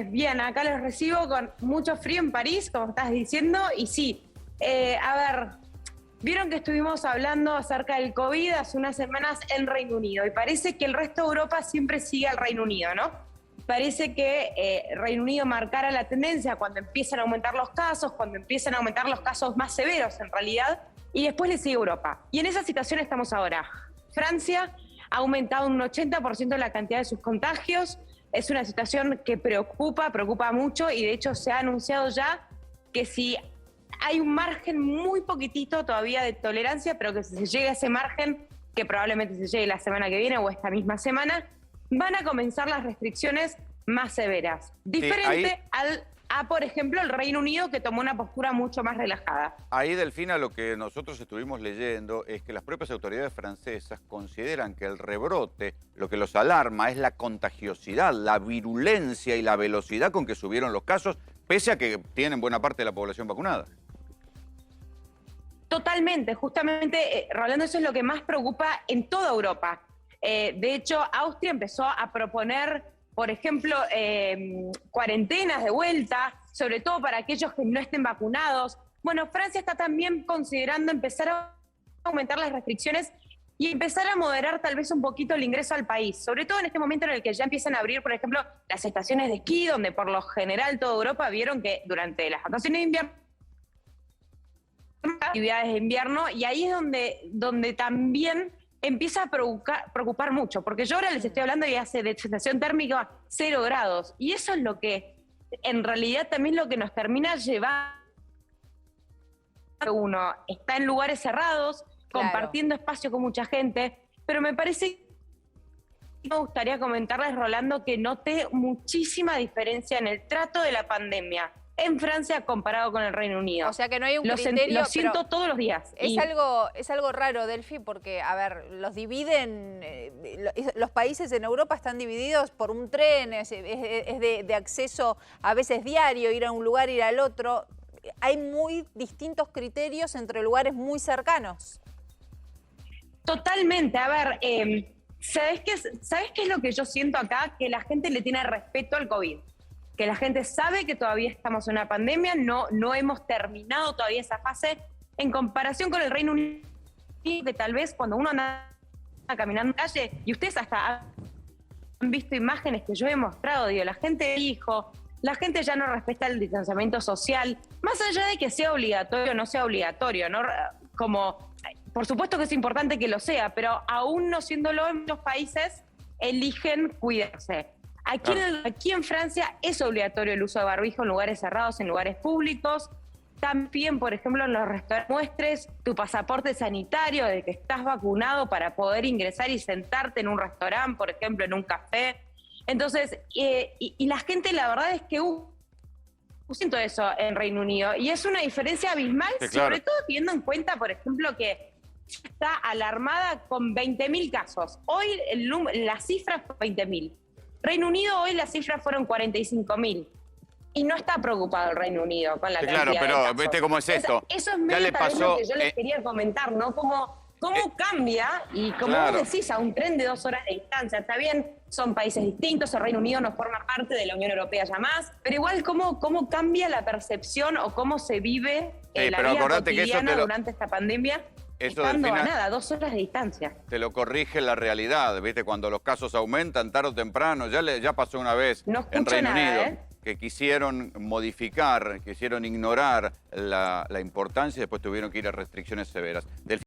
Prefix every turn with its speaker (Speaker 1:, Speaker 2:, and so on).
Speaker 1: Bien, acá los recibo con mucho frío en París, como estás diciendo, y sí, a ver, vieron que estuvimos hablando acerca del COVID hace unas semanas en Reino Unido, y parece que el resto de Europa siempre sigue al Reino Unido, ¿no? Parece que Reino Unido marcara la tendencia cuando empiezan a aumentar los casos, cuando empiezan a aumentar los casos más severos en realidad, y después le sigue Europa. Y en esa situación estamos ahora. Francia ha aumentado un 80% la cantidad de sus contagios. Es una situación que preocupa mucho, y de hecho se ha anunciado ya que si hay un margen muy poquitito todavía de tolerancia, pero que si se llega a ese margen, que probablemente se llegue la semana que viene o esta misma semana, van a comenzar las restricciones más severas. Diferente a, por ejemplo, el Reino Unido, que tomó una postura mucho más relajada.
Speaker 2: Ahí, Delfina, lo que nosotros estuvimos leyendo es que las propias autoridades francesas consideran que el rebrote, lo que los alarma es la contagiosidad, la virulencia y la velocidad con que subieron los casos, pese a que tienen buena parte de la población vacunada.
Speaker 1: Totalmente, justamente, Rolando, eso es lo que más preocupa en toda Europa. De hecho, Austria empezó a proponer, por ejemplo, cuarentenas de vuelta, sobre todo para aquellos que no estén vacunados. Bueno, Francia está también considerando empezar a aumentar las restricciones y empezar a moderar tal vez un poquito el ingreso al país, sobre todo en este momento en el que ya empiezan a abrir, por ejemplo, las estaciones de esquí, donde por lo general toda Europa vieron que durante las vacaciones de invierno actividades de invierno, y ahí es donde también empieza a preocupar mucho, porque yo ahora les estoy hablando y hace de sensación térmica 0 grados, y eso es lo que en realidad también lo que nos termina llevando. Uno está en lugares cerrados, claro, compartiendo espacio con mucha gente, pero me parece que me gustaría comentarles, Rolando, que noté muchísima diferencia en el trato de la pandemia en Francia comparado con el Reino Unido.
Speaker 3: O sea que no hay un criterio.
Speaker 1: Lo siento todos los días.
Speaker 3: Es algo raro, Delphi, porque, a ver, los dividen, los países en Europa están divididos por un tren, es de acceso a veces diario, ir a un lugar, ir al otro. Hay muy distintos criterios entre lugares muy cercanos.
Speaker 1: Totalmente. A ver, ¿sabés qué es lo que yo siento acá? Que la gente le tiene respeto al COVID. Que la gente sabe que todavía estamos en una pandemia, no hemos terminado todavía esa fase, en comparación con el Reino Unido, que tal vez cuando uno anda caminando en calle, y ustedes hasta han visto imágenes que yo he mostrado, digo, la gente dijo, la gente ya no respeta el distanciamiento social, más allá de que sea obligatorio o no sea obligatorio, ¿no? Como, por supuesto que es importante que lo sea, pero aún no siéndolo, en muchos países eligen cuidarse. Aquí en Francia es obligatorio el uso de barbijo en lugares cerrados, en lugares públicos. También, por ejemplo, en los restaurantes muestres tu pasaporte sanitario de que estás vacunado para poder ingresar y sentarte en un restaurante, por ejemplo, en un café. Entonces, y la gente, la verdad es que siento eso en Reino Unido. Y es una diferencia abismal, sí, claro, sobre todo teniendo en cuenta, por ejemplo, que está alarmada con 20.000 casos. Hoy la cifra fue 20.000. Reino Unido hoy las cifras fueron 45.000. Y no está preocupado el Reino Unido con la cantidad de casos. Claro, pero
Speaker 2: viste cómo es esto.
Speaker 1: Eso es medio tal vez lo que yo les quería comentar, ¿no? Cómo cambia, y como
Speaker 2: claro,
Speaker 1: vos decís, a un tren de 2 horas de distancia. Está bien, son países distintos, el Reino Unido no forma parte de la Unión Europea ya más, pero igual cómo cambia la percepción o cómo se vive la vida cotidiana durante esta pandemia.
Speaker 2: Eso,
Speaker 1: estando
Speaker 2: Delfina,
Speaker 1: a nada, 2 horas de distancia.
Speaker 2: Te lo corrige la realidad, ¿viste? Cuando los casos aumentan tarde o temprano, ya pasó una vez en Reino Unido, que quisieron modificar, quisieron ignorar la importancia y después tuvieron que ir a restricciones severas.